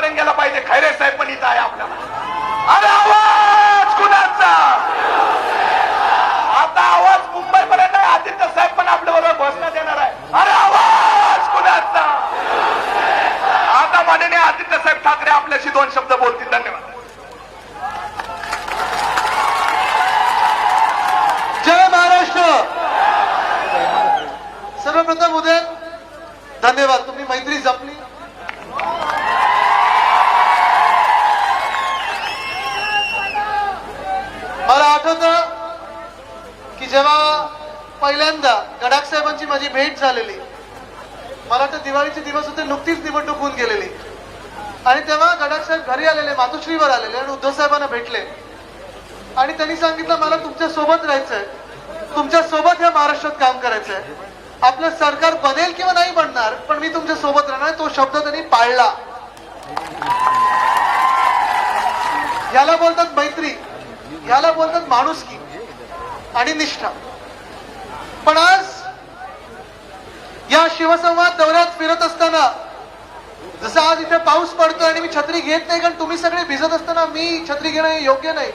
जलंग्याला पाहिजे. खैरे साहेब पण इथं आहे आपल्याला. अरे आवाज कुणाचा? आता आवाज मुंबईपर्यंत आहे. आदित्य साहेब पण आपल्या बरोबर बसण्यात येणार आहे. अरे आवाज कुणाचा? आता माननीय आदित्य साहेब ठाकरे आपल्याशी 2 शब्द बोलतील. धन्यवाद. जय महाराष्ट्र. सर्वप्रथम उदय धन्यवाद, तुम्ही मैत्री जपली. मला आठवतं की जेव्हा पहिल्यांदा गडाख साहेबांची माझी भेट झालेली, मला तर दिवाळीचे दिवस होते, नुकतीच निवडणूक होऊन गेलेली, आणि तेव्हा गडाख साहेब घरी आलेले, मातोश्रीवर आलेले आणि उद्धव साहेबांना भेटले आणि त्यांनी सांगितलं मला तुमच्या सोबत राहायचंय, तुमच्या सोबत या महाराष्ट्रात काम करायचंय. आपलं सरकार बनेल किंवा नाही बनणार पण मी तुमच्या सोबत राहणार. तो शब्द त्यांनी पाळला. याला बोलतात मैत्री, याला बोलतात माणुसकी आणि निष्ठा. पण आज या शिवसंवाद दौऱ्यात फिरत असताना, जसं आज इथे पाऊस पडतोय आणि मी छत्री घेत नाही कारण तुम्ही सगळे भिजत असताना मी छत्री घेणं योग्य नाही,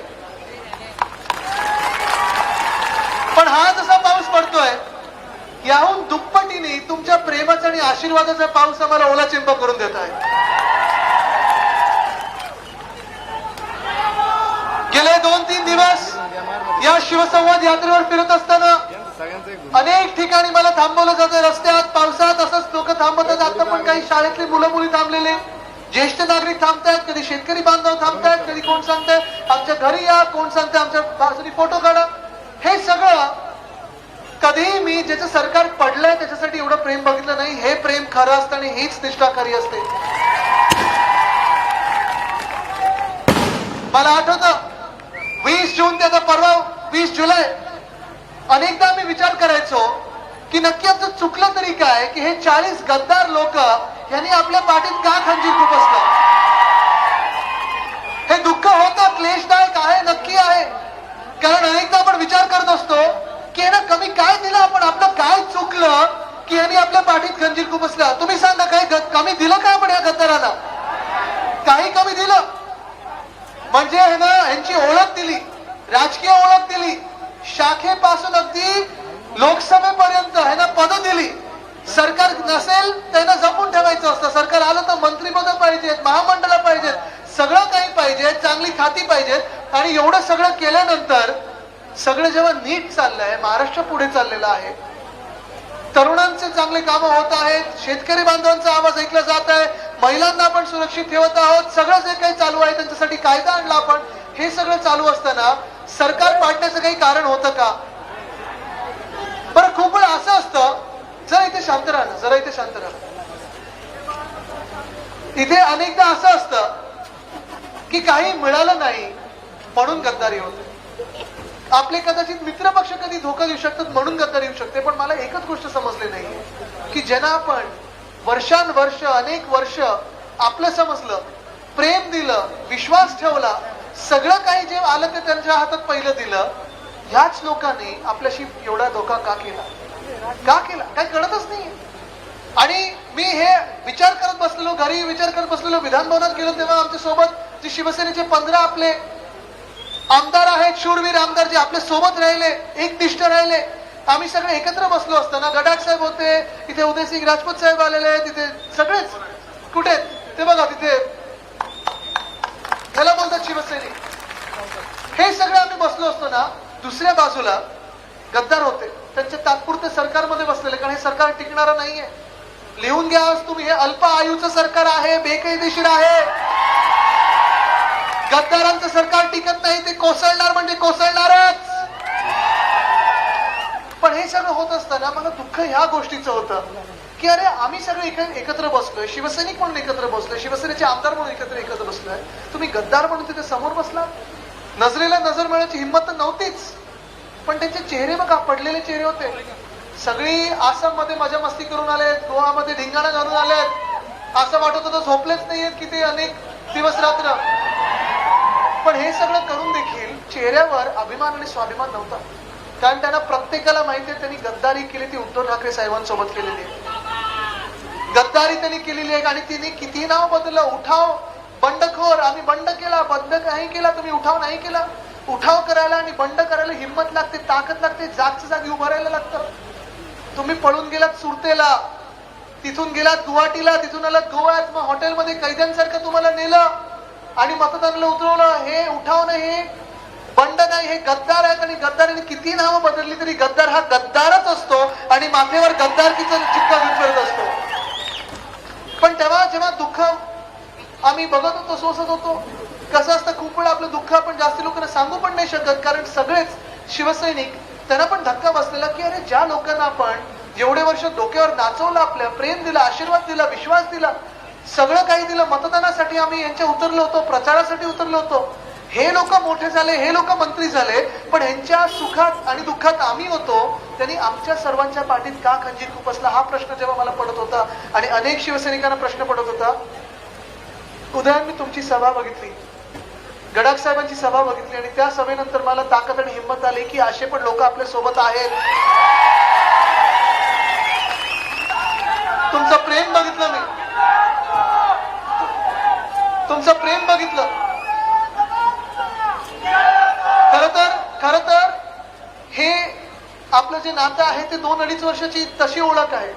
पण हा जसा पाऊस पडतोय याहून दुप्पटीने तुमच्या प्रेमाचा आणि आशीर्वादाचा पाऊस आम्हाला ओला चिंब करून देत आहे. गेले 2-3 दिवस या शिवसंवाद यात्रेवर फिरत असताना अनेक ठिकाणी मला थांबवलं जातं. रस्त्यात पावसात असंच लोक थांबतात. आता पण काही शाळेतली मुलं मुली थांबलेले, ज्येष्ठ नागरिक थांबतायत, कधी शेतकरी बांधव थांबतायत, कधी कोण सांगताय आमच्या घरी या, कोण सांगताय आमच्या बाजूनी फोटो काढा. हे सगळं कधीही मी ज्याचं सरकार पडलंय त्याच्यासाठी एवढं प्रेम बघितलं नाही. हे प्रेम खरं असतं आणि हीच निष्ठा खरी असते. मला आठवतं 20 जून ते आता परवा 20 जुलै, अनेकदा मी विचार करायचो की नक्की आमचं चुकलं तरी काय की हे 40 गद्दार लोक यांनी आपल्या पाठीत का खंजीर खुपसलं. हे दुःख होतं, क्लेशदायक आहे, नक्की आहे. कारण अनेकदा आपण विचार करत असतो की यांना कमी काय दिलं आपण, आपलं काय चुकलं की यांनी आपल्या पाठीत खंजीर खुपसला. तुम्ही सांगा काही कमी दिलं काय आपण या गद्दारांना? काही कमी दिलं म्हणजे यांची ओळख दिली, राजकीय ओळख दिली, शाखेपासून अगदी लोकसभेपर्यंत ह्यांना पद दिली. सरकार नसेल त्यांना जपून ठेवायचं असतं. सरकार आलं तर मंत्रीपद पाहिजेत, महामंडळ पाहिजेत, सगळं काही पाहिजे, चांगली खाती पाहिजेत. आणि एवढं सगळं केल्यानंतर सगळं जेव्हा नीट चाललंय, महाराष्ट्र पुढे चाललेला आहे, तरुणांचे चांगले कामं होत आहेत, शेतकरी बांधवांचा आवाज ऐकला जात आहे, महिलांना आपण सुरक्षित ठेवत आहोत, सगळं जे काही चालू आहे त्यांच्यासाठी कायदा आणला आपण, हे सगळं चालू असताना सरकार पाडण्याचं काही कारण होतं का? बरं, खूप वेळ असं असतं, जरा इथे शांत राहा, जरा इथे शांत राहा. इथे अनेकदा असं असतं की काही मिळालं नाही म्हणून गद्दारी होते. आपले कदाचित मित्रपक्ष कधी धोका देऊ शकतात म्हणून गद्दारी येऊ शकते. पण मला एकच गोष्ट समजली नाही की ज्यांना आपण वर्षानुवर्ष, अनेक वर्ष आपलं समजलं, प्रेम दिलं, विश्वास ठेवला, सगळं काही जे आलं ते त्यांच्या हातात पहिलं दिलं, ह्याच लोकांनी आपल्याशी एवढा धोका का केला? का केला? काही कळतच नाही. आणि मी हे विचार करत बसलेलो, घरी विचार करत बसलेलो, विधान भवनात गेलो तेव्हा आमच्या सोबत जे शिवसेनेचे 15 आपले आमदार आहेत, शूरवीर आमदार जे आपल्या सोबत राहिले, एकनिष्ठ राहिले, आम्ही सगळे एकत्र बसलो असताना गडाख साहेब होते, तिथे उदयसिंग राजपूत साहेब आलेले, तिथे सगळेच कुठे ते बघा, तिथे त्याला बोलतात शिवसैनिक. हे सगळे आम्ही बसलो असतो ना, दुसऱ्या बाजूला गद्दार होते, त्यांच्या तात्पुरते सरकारमध्ये बसलेले, कारण हे सरकार टिकणारं नाहीये. लिहून घ्या तुम्ही, हे अल्प आयुचं सरकार आहे, बेकायदेशीर आहे. गद्दारांचं सरकार टिकत नाही, ते कोसळणार म्हणजे कोसळणारच. पण हे सगळं होत असताना मला दुःख ह्या गोष्टीचं होतं की अरे आम्ही सगळे एकत्र बसलोय, शिवसैनिक म्हणून एकत्र बसलोय, शिवसेनेचे आमदार म्हणून एकत्र बसलोय, तुम्ही गद्दार म्हणून तिथे समोर बसला. नजरेला नजर मिळण्याची हिंमत तर नव्हतीच, पण त्यांचे चेहरे बघा, पडलेले चेहरे होते. सगळी आसाम मध्ये मजा मस्ती करून आलेत, गोवामध्ये धिंगाणा घालून आलेत, असं वाटत होतं झोपलेच नाहीयेत की ते अनेक दिवस रात्र. पण हे सगळं करून देखील चेहऱ्यावर अभिमान आणि स्वाभिमान नव्हता, कारण त्यांना प्रत्येकाला माहिती आहे त्यांनी गद्दारी केली ती उद्धव ठाकरे साहेबांसोबत केलेली आहे. गद्दारी त्यांनी केलेली आहे आणि तिने किती नाव बदललं, उठाव बंडखोर, आम्ही बंड केला, बंद नाही केला, तुम्ही उठाव नाही केला. उठाव करायला आणि बंड करायला हिंमत लागते, ताकद लागते, जागच्या जागी उभं राहायला लागतं. तुम्ही पळून गेलात सुरतेला, तिथून गेलात गुवाहाटीला, तिथून आलात गोव्यात, मग हॉटेलमध्ये कैद्यांसारखं तुम्हाला नेलं आणि मतदानाला उतरवलं. हे उठाव नाही, हे बंड नाही, हे गद्दार आहेत. आणि गद्दाराने किती नावं बदलली तरी गद्दार हा गद्दारच असतो आणि माथेवर गद्दारकीचं चिक्का घेऊन फिरत असतो. पण तेव्हा जेव्हा दुःख आम्ही बघत होतो, सोसत होतो, कसं असतं खूप वेळा आपलं दुःख आपण जास्त लोकांना सांगू पण नाही शकत, कारण सगळेच शिवसैनिक त्यांना पण धक्का बसलेला की अरे ज्या लोकांना आपण एवढे वर्ष डोक्यावर नाचवलं, आपल्या प्रेम दिला, आशीर्वाद दिला, विश्वास दिला, सगळं काही दिलं, मतदानासाठी आम्ही यांच्या उतरलो होतो, प्रचारासाठी उतरलो होतो, हे लोक मोठे झाले, हे लोक मंत्री झाले, पण ह्यांच्या सुखात आणि दुःखात आम्ही होतो, त्यांनी आमच्या सर्वांच्या पाठीत का खंजीर खुपसला हा प्रश्न जेव्हा मला पडत होता आणि अनेक शिवसैनिकांना प्रश्न पडत होता. उदयन, मी तुमची सभा बघितली, गडाख साहेबांची सभा बघितली आणि त्या सभेनंतर मला ताकद आणि हिंमत आली की असे पण लोक आपल्या सोबत आहेत. तुमचं प्रेम बघितलं, मी तुमचं प्रेम बघितलं. खर तर हे आपलं जे नातं आहे ते 2-2.5 वर्षाची तशी ओळख आहे.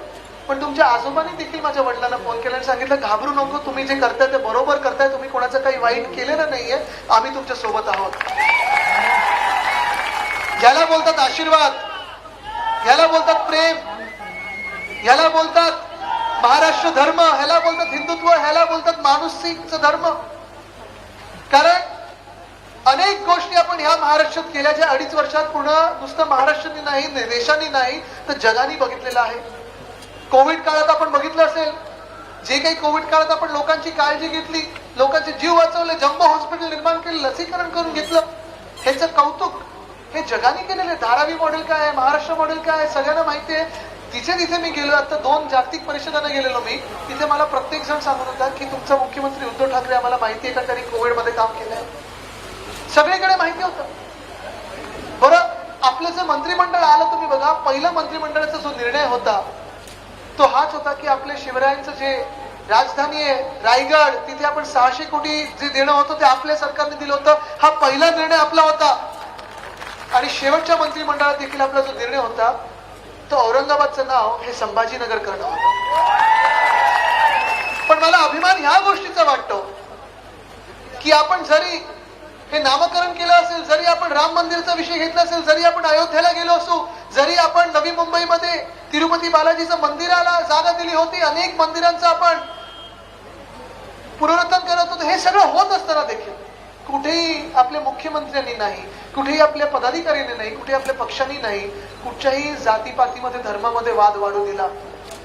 पण तुमच्या आजोबांनी देखील माझ्या वडिलांना फोन केला आणि सांगितलं घाबरू नको, तुम्ही जे करताय ते बरोबर करताय, तुम्ही कोणाचं काही वाईट केलेलं नाहीये, आम्ही तुमच्या सोबत आहोत. ह्याला बोलतात आशीर्वाद, ह्याला बोलतात प्रेम, ह्याला बोलतात महाराष्ट्र धर्म, ह्याला बोलतात हिंदुत्व, ह्याला बोलतात माणुसकीचा धर्म. कारण अनेक गोष्टी आपण ह्या महाराष्ट्रात केल्या ज्या 2.5 वर्षात पूर्ण नुसतं महाराष्ट्राने नाही, देशाने नाही तर जगाने बघितलेलं आहे. कोविड काळात आपण बघितलं असेल, जे काही कोविड काळात आपण लोकांची काळजी घेतली, लोकांचे जीव वाचवले, जम्बो हॉस्पिटल निर्माण केले, लसीकरण करून घेतलं, ह्याचं कौतुक हे जगाने केलेले. धारावी मॉडेल काय आहे, महाराष्ट्र मॉडेल काय आहे, सगळ्यांना माहिती आहे. तिथे तिथे मी गेलो, आता 2 जागतिक परिषदांना गेलेलो मी, तिथे मला प्रत्येक जण सांगत होता की तुमचा मुख्यमंत्री उद्धव ठाकरे आम्हाला माहिती आहे का त्यांनी कोविडमध्ये काम केलंय, सगळीकडे माहिती होतं. बरं, आपलं जे मंत्रिमंडळ आलं तुम्ही बघा, पहिला मंत्रिमंडळाचा जो निर्णय होता तो हाच होता की आपल्या शिवरायांचं जे राजधानी आहे रायगड, तिथे आपण 600 कोटी जे देणं होतं ते आपल्या सरकारने दिलं होतं. हा पहिला निर्णय आपला होता. आणि शेवटच्या मंत्रिमंडळात देखील आपला जो निर्णय होता तो औरंगाबादचं नाव हे संभाजीनगर करणं होतं. पण मला अभिमान ह्या गोष्टीचा वाटतो की आपण जरी हे नामकरण केलं असेल, जरी आपण राम मंदिरचा विषय घेतला असेल, जरी आपण अयोध्येला गेलो असू, जरी आपण नवी मुंबईमध्ये तिरुपती बालाजीचं मंदिराला जागा दिली होती, अनेक मंदिरांचं आपण पुनरुत्थान करत होतो, हे सगळं होत असताना देखील कुठेही आपल्या मुख्यमंत्र्यांनी नाही, कुठेही आपल्या पदाधिकाऱ्यांनी नाही, कुठे आपल्या पक्षांनी नाही, कुठच्याही जातीपातीमध्ये धर्मामध्ये वाद वाढू दिला.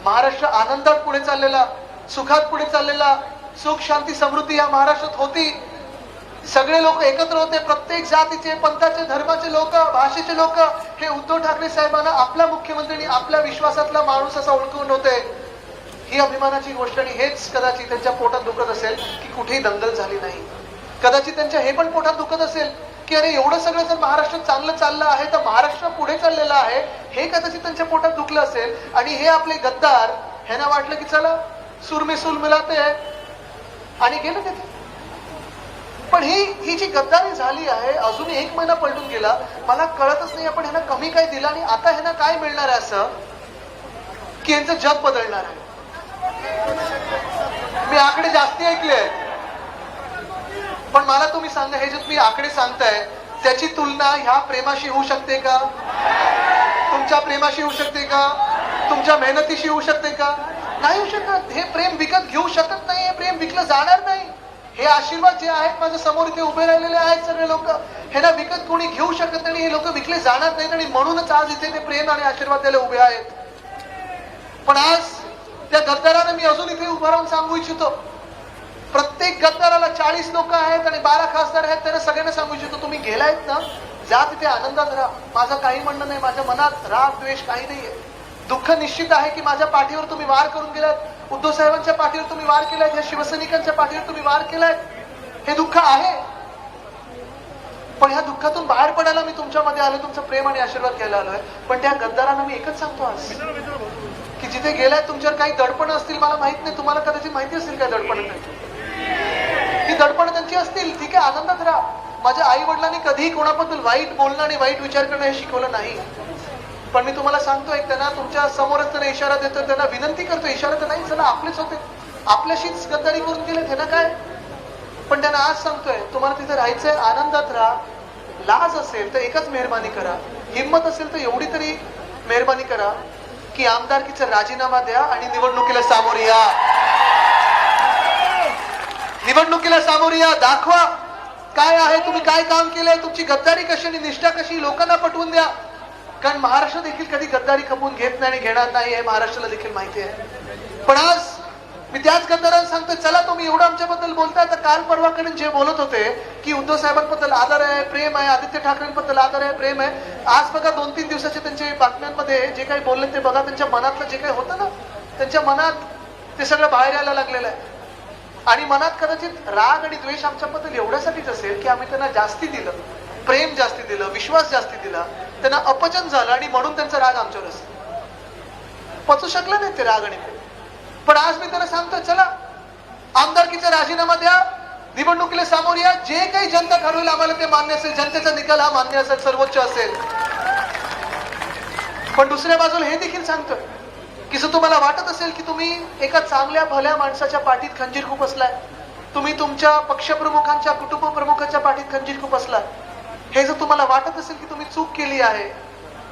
महाराष्ट्र आनंदात पुढे चाललेला, सुखात पुढे चाललेला, सुख शांती समृद्धी या महाराष्ट्रात होती. सगळे लोक एकत्र होते, प्रत्येक जातीचे, पंथाचे, धर्माचे लोक, भाषेचे लोक हे उद्धव ठाकरे साहेबांना आपला मुख्यमंत्री, आपल्या विश्वासातला माणूस असा ओळखून होते. ही अभिमानाची गोष्ट. आणि हेच कदाचित त्यांच्या पोटात दुखत असेल की कुठेही दंगल झाली नाही. कदाचित त्यांच्या हे पण पोटात दुखत असेल की अरे एवढं सगळं जर महाराष्ट्रात चांगलं चाललं आहे तर महाराष्ट्र पुढे चाललेला आहे, हे कदाचित त्यांच्या पोटात दुखलं असेल. आणि हे आपले गद्दार, ह्यांना वाटलं की चला सूर में सूर मिळाते आणि गेलं तिथे. पण ही जी गद्दारी झाली आहे, अजून 1 महिना पलटून गेला, मला कळतच नाही आपण ह्यांना कमी काय दिलं आणि आता ह्यांना काय मिळणार आहे असं की यांचं जग बदलणार आहे. मी आकडे जास्ती ऐकले, पण मला तुम्ही सांगा, हे जे तुम्ही आकडे सांगताय त्याची तुलना ह्या प्रेमाशी होऊ शकते का? तुमच्या प्रेमाशी होऊ शकते का? तुमच्या मेहनतीशी होऊ शकते का? नाही होऊ शकत. हे प्रेम विकत घेऊ शकत नाही, हे प्रेम विकलं जाणार नाही. हे आशीर्वाद जे आहेत माझ्या समोर इथे उभे राहिलेले आहेत सगळे लोक, ह्यांना विकत कोणी घेऊ शकत नाही, हे लोक विकले जाणार नाहीत आणि म्हणूनच आज इथे ते प्रेम आणि आशीर्वाद द्यायला उभे आहेत. पण आज त्या गद्दारांना मी अजून इथे उभं राहून सांगू इच्छितो, प्रत्येक गद्दाराला 40 लोक आहेत आणि 12 खासदार आहेत, त्यांना सगळ्यांना सांगू इच्छितो तुम्ही गेलायत ना, जा तिथे आनंदात राहा. माझं काही म्हणणं नाही, माझ्या मनात राग द्वेष काही नाहीये. दुःख निश्चित आहे की माझ्या पाठीवर तुम्ही वार करून गेलात, उद्धव साहेबांच्या पाठीवर तुम्ही वार केलाय, या शिवसैनिकांच्या पाठीवर तुम्ही वार केलाय, हे दुःख आहे. पण ह्या दुःखातून बाहेर पडायला मी तुमच्यामध्ये आलो, तुमचं प्रेम आणि आशीर्वाद घ्यायला आलोय. पण त्या गद्दारांना मी एकच सांगतो आज की जिथे गेलाय तुमच्यावर काही दडपण असतील, मला माहित नाही, तुम्हाला कदाचित माहिती असेल काय दडपण. ही दडपण त्यांची असतील, ठीक आहे, आनंदात राहा. माझ्या आई वडिलांनी कधीही कोणाबद्दल वाईट बोलणं आणि वाईट विचार करणं हे शिकवलं नाही. पण मी तुम्हाला सांगतोय, त्यांना तुमच्या समोरच त्यांना इशारा देतो, त्यांना विनंती करतो, इशारा तर नाही, चला आपलेच होते, आपल्याशीच गद्दारी करून गेले, हे ना काय. पण त्यांना आज सांगतोय, तुम्हाला तिथे राहायचंय, आनंदात राहा. लाज असेल तर एकच मेहरबानी करा, हिंमत असेल तर एवढी तरी मेहरबानी करा की आमदारकीचा राजीनामा द्या आणि निवडणुकीला सामोरे या. निवडणुकीला सामोरे या, दाखवा काय आहे, तुम्ही काय काम केलंय, तुमची गद्दारी कशी आणि निष्ठा कशी, लोकांना पटवून द्या. कारण महाराष्ट्र देखील कधी गद्दारी खपवून घेत नाही आणि घेणार नाही हे महाराष्ट्राला देखील माहिती आहे. पण आज मी त्याच गद्दारांना सांगतोय, चला तुम्ही एवढं आमच्याबद्दल बोलताय, तर काल परवाकडे जे बोलत होते की उद्धव साहेबांबद्दल आदर आहे, प्रेम आहे, आदित्य ठाकरेंबद्दल आदर आहे, प्रेम आहे, आज बघा 2-3 दिवसाचे त्यांचे बातम्यांमध्ये जे काही बोलले ते बघा, त्यांच्या मनातलं जे काही होतं ना, त्यांच्या मनात ते सगळं बाहेर यायला लागलेलं आहे. आणि मनात कदाचित राग आणि द्वेष आमच्याबद्दल एवढ्यासाठीच असेल की आम्ही त्यांना जास्ती दिलं, प्रेम जास्ती दिलं, विश्वास जास्ती दिला, त्यांना अपचन झालं आणि म्हणून त्यांचा राग आमच्यावर असेल. पचू शकलं नाही ते राग आणि प्रेम. पण आज मी त्यांना सांगतोय, चला आमदारकीचा राजीनामा द्या, निवडणुकीला सामोरे या, जे काही जनता ठरवेल आम्हाला ते मान्य असेल, जनतेचा निकाल हा मान्य असेल, सर्वोच्च असेल. पण दुसऱ्या बाजूला हे देखील सांगतोय की जर तुम्हाला वाटत असेल की तुम्ही एका चांगल्या भल्या माणसाच्या पाठीत खंजीर खूप असलाय, तुम्ही तुमच्या पक्षप्रमुखांच्या कुटुंब प्रमुखांच्या पाठीत खंजीर खूप असलाय, हे जर तुम्हाला वाटत असेल की तुम्ही चूक केली आहे,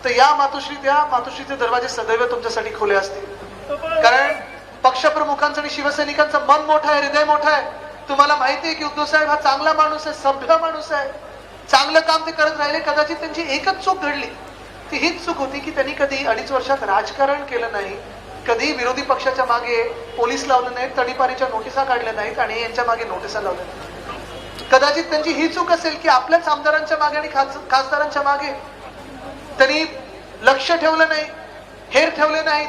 तर या मातोश्री, त्या मातोश्रीचे दरवाजे सदैव तुमच्यासाठी खुले असतील. कारण पक्षप्रमुखांचं आणि शिवसैनिकांचं मन मोठं आहे, हृदय मोठं आहे. तुम्हाला माहिती आहे की उद्धव साहेब हा चांगला माणूस आहे, सभ्य माणूस आहे, चांगलं काम ते करत राहिले. कदाचित त्यांची एकच चूक घडली, ती हीच चूक होती की त्यांनी कधी 2.5 वर्षात राजकारण केलं नाही, कधी विरोधी पक्षाच्या मागे पोलीस लावले नाहीत, तडीपारीच्या नोटिसा काढल्या नाहीत आणि यांच्या मागे नोटिसा लावल्या नाहीत. कदाचित त्यांची ही चूक असेल की आपल्याच आमदारांच्या मागे आणि खासदारांच्या मागे त्यांनी लक्ष ठेवलं नाही, हेर ठेवले नाहीत.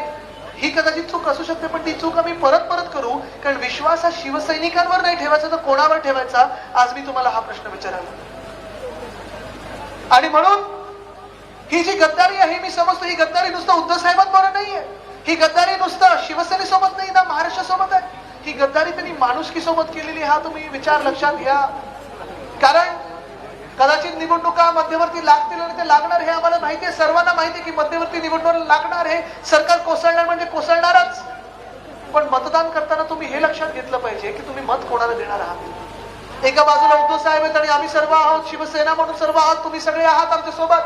ही कदाचित चूक असू शकते, पण ती चूक आम्ही परत परत करू. कारण विश्वास हा शिवसैनिकांवर नाही ठेवायचा तर कोणावर ठेवायचा, आज मी तुम्हाला हा प्रश्न विचारायला. आणि म्हणून ही जी गद्दारी आहे, मी समजतो ही गद्दारी नुसतं उद्धव साहेबांबरोबर नाहीये, ही गद्दारी नुसतं शिवसेनेसोबत नाही ना, महाराष्ट्रासोबत आहे. ही गद्दारी त्यांनी माणुसकी सोबत केलेली, हा तुम्ही विचार लक्षात घ्या. कारण कदाचित निवडणुका मध्यवर्ती लागतील आणि ते लागणार, हे आम्हाला माहिती आहे, सर्वांना माहिती आहे की मध्यवर्ती निवडणूक लागणार, हे सरकार कोसळणार म्हणजे कोसळणारच. पण मतदान करताना तुम्ही हे लक्षात घेतलं पाहिजे की तुम्ही मत कोणाला देणार आहात. एका बाजूला उद्धव साहेब आहेत आणि आम्ही सर्व आहोत, शिवसेना म्हणून सर्व आहात, तुम्ही सगळे आहात आमच्या सोबत.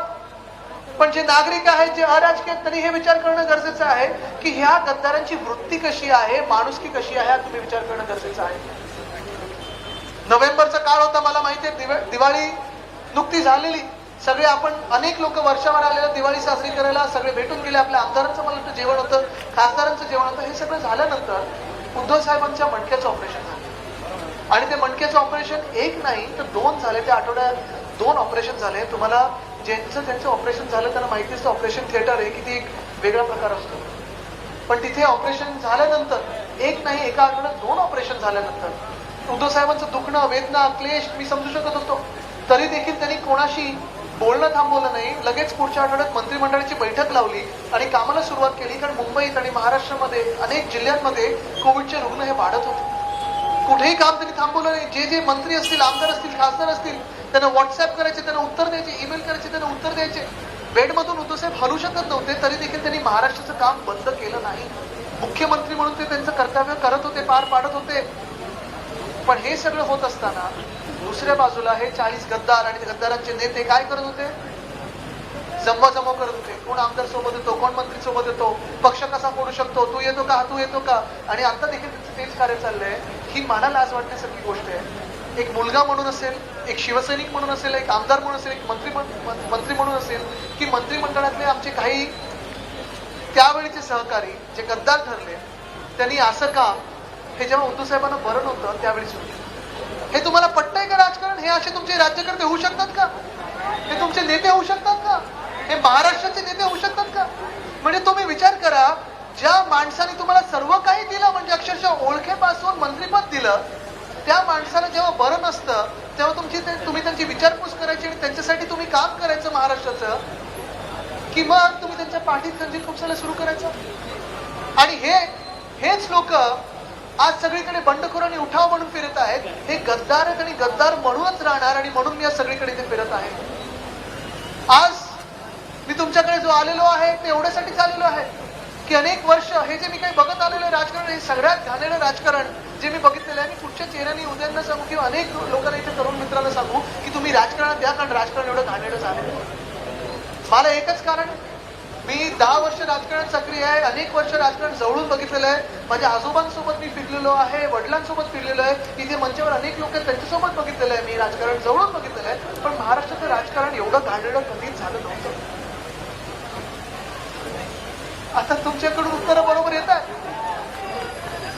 पण जे नागरिक आहेत, जे अराजकीय आहेत, त्यांनी हे विचार करणं गरजेचं आहे की ह्या गद्दारांची वृत्ती कशी आहे, माणुसकी कशी आहे, हा तुम्ही विचार करणं गरजेचं आहे. नोव्हेंबरचा काळ होता, मला माहिती आहे, दिवाळी नुकती झालेली, सगळे आपण अनेक लोक वर्षावर आलेलं दिवाळी साजरी करायला सगळे भेटून गेले. आपल्या आमदारांचं मला वाटतं जेवण होतं, खासदारांचं जेवण होतं. हे सगळं झाल्यानंतर उद्धव साहेबांच्या मणक्याचं ऑपरेशन झालं आणि ते मणक्याचं ऑपरेशन एक नाही तर 2 झाले. त्या आठवड्यात 2 ऑपरेशन झाले. तुम्हाला ज्यांचं ऑपरेशन झालं त्यांना माहिती असतं, ऑपरेशन थिएटर आहे किती एक वेगळा प्रकार असतो. पण तिथे ऑपरेशन झाल्यानंतर एक नाही, एका आठवड्यात 2 ऑपरेशन झाल्यानंतर उद्धव साहेबांचं दुखणं, वेदना, क्लेश मी समजू शकत होतो. तरी देखील त्यांनी कोणाशी बोलणं थांबवलं नाही. लगेच पुढच्या आठवड्यात मंत्रिमंडळाची बैठक लावली आणि कामाला सुरुवात केली. कारण मुंबईत आणि महाराष्ट्रामध्ये अनेक जिल्ह्यांमध्ये कोविडचे रुग्ण हे वाढत होते. कुठेही काम त्यांनी थांबवलं नाही. जे जे मंत्री असतील, आमदार असतील, खासदार असतील, त्यांना व्हॉट्सअप करायचे, त्यांना उत्तर द्यायचे, ईमेल करायचे, त्यांना उत्तर द्यायचे. बेडमधून उद्धव साहेब हलू शकत नव्हते, तरी देखील त्यांनी महाराष्ट्राचं काम बंद केलं नाही. मुख्यमंत्री म्हणून ते त्यांचं कर्तव्य करत होते, पार पाडत होते. पण हे सगळं होत असताना दुसऱ्या बाजूला हे 40 गद्दार आणि गद्दारांचे नेते काय करत होते, जमवाजमव करत होते. कोण आमदार सोबत येतो, कोण मंत्री सोबत येतो, पक्ष कसा फोडू शकतो, तू येतो का, तू येतो का. आणि आता देखील तेच कार्य चाललंय. ही मला लाज वाटण्यासारखी गोष्ट आहे. एक मुलगा म्हणून असेल, एक शिवसैनिक म्हणून असेल, एक आमदार म्हणून असेल, एक मंत्री म्हणून असेल, की मंत्रिमंडळातले आमचे काही त्यावेळीचे सहकारी जे गद्दार ठरले, त्यांनी असं काम हे जेव्हा उद्धव साहेबांना बरं नव्हतं त्यावेळी सुरू केलं. हे तुम्हाला पटतंय का राजकारण? हे असे तुमचे राज्यकर्ते होऊ शकतात का? हे तुमचे नेते होऊ शकतात का? हे महाराष्ट्राचे नेते होऊ शकतात का? म्हणजे तुम्ही विचार करा, ज्या माणसाने तुम्हाला सर्व काही दिलं, म्हणजे अक्षरशः ओळखेपासून मंत्रीपद दिलं, त्या माणसाला जेव्हा बरं नसतं तेव्हा तुम्ही त्यांची विचारपूस करायची आणि त्यांच्यासाठी तुम्ही काम करायचं महाराष्ट्राचं, की मग तुम्ही त्यांच्या पाठीत खंजीर खुपसायला सुरू करायचं. आणि हेच लोक आज सगळीकडे बंडखोरांनी उठाव म्हणून फिरत आहेत. हे गद्दार आहेत आणि गद्दार म्हणूनच राहणार आणि म्हणून मी आज सगळीकडे इथे फिरत आहे. आज मी तुमच्याकडे जो आलेलो आहे ते एवढ्यासाठीच आलेलो आहे की अनेक वर्ष हे जे मी काही बघत आलेलो आहे राजकारण, हे सगळ्यात घाणेरडं राजकारण जे मी बघितलेलं आहे. आणि पुढच्या चेहऱ्याने उद्यांना सांगू किंवा अनेक लोकांना इथे तरुण मित्रांना सांगू की तुम्ही राजकारणात द्या, कारण राजकारण एवढं घाणेरडं झालेलं आहे. मला एकच कारण, मी 10 वर्ष राजकारणात सक्रिय आहे, अनेक वर्ष राजकारण जवळून बघितलेलं आहे. माझ्या आजोबांसोबत मी फिरलेलो आहे, वडिलांसोबत फिरलेलो आहे. इथे मंचावर अनेक लोक आहेत त्यांच्यासोबत बघितलेलं आहे, मी राजकारण जवळून बघितलेलं आहे. पण महाराष्ट्राचं राजकारण एवढं घाणेरडं कधीच झालं नव्हतं. आता तुमच्याकडून उत्तर बरोबर येत आहे,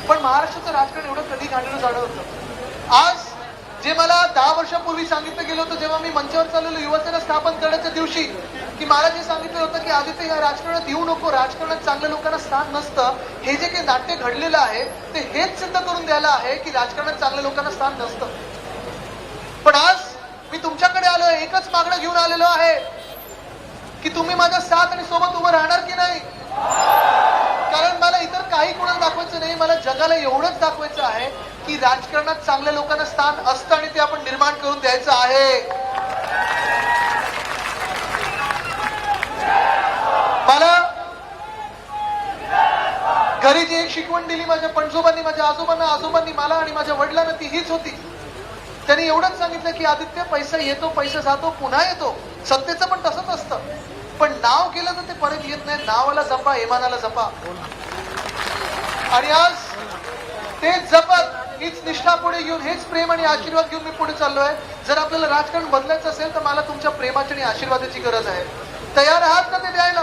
पण महाराष्ट्राचं राजकारण एवढं कधी घाणेरडं झालं होतं. आज जे मला 10 वर्षापूर्वी सांगितलं गेलं होतं, जेव्हा मी मंचावर चाललेलो युवासेना स्थापन करण्याच्या दिवशी, की मला जे सांगितलं होतं की आदित्य या राजकारणात येऊ नको, राजकारणात चांगल्या लोकांना स्थान नसतं. हे जे काही नाट्य घडलेलं आहे ते हेच सिद्ध करून द्यायला आहे की राजकारणात चांगल्या लोकांना स्थान नसतं. पण आज मी तुमच्याकडे आलोय, एकच मागणं घेऊन आलेलो आहे की तुम्ही माझ्या साथ आणि सोबत उभं राहणार की नाही. कारण मला इतर काही कोणाला दाखवायचं नाही, मला जगाला एवढंच दाखवायचं आहे की राजकारणात चांगल्या लोकांना स्थान असतं आणि ते आपण निर्माण करून द्यायचं आहे. मला घरी जी एक शिकवण दिली माझ्या पणजोबांनी, माझ्या आजोबांनी मला आणि माझ्या वडिलांना, ती हीच होती. त्यांनी एवढंच सांगितलं की आदित्य, पैसा येतो, पैसा जातो, पुन्हा येतो. सत्तेचं पण तसंच असतं, पण नाव केलं तर ते परत येत नाही. नावाला जपा, इमानाला जपा. आणि आज तेच जपत, हीच निष्ठा पुढे घेऊन, हेच प्रेम आणि आशीर्वाद घेऊन मी पुढे चाललोय. जर आपल्याला राजकारण बदलायचं असेल तर मला तुमच्या प्रेमाची आणि आशीर्वादाची गरज आहे. तयार आहात का ते द्यायला?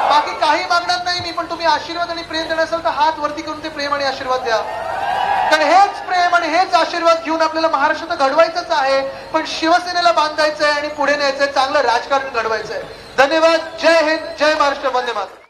बाकी काही मागणार नाही मी, पण तुम्ही आशीर्वाद आणि प्रेम देणार असाल तर हात वरती करून ते प्रेम आणि आशीर्वाद द्या. कारण हेच प्रेम आणि हेच आशीर्वाद घेऊन आपल्याला महाराष्ट्रात घडवायचंच आहे. पण शिवसेनेला बांधायचंय आणि पुढे न्यायचंय, चांगलं राजकारण घडवायचंय. धन्यवाद. जय हिंद, जय महाराष्ट्र, वंदे मातरम.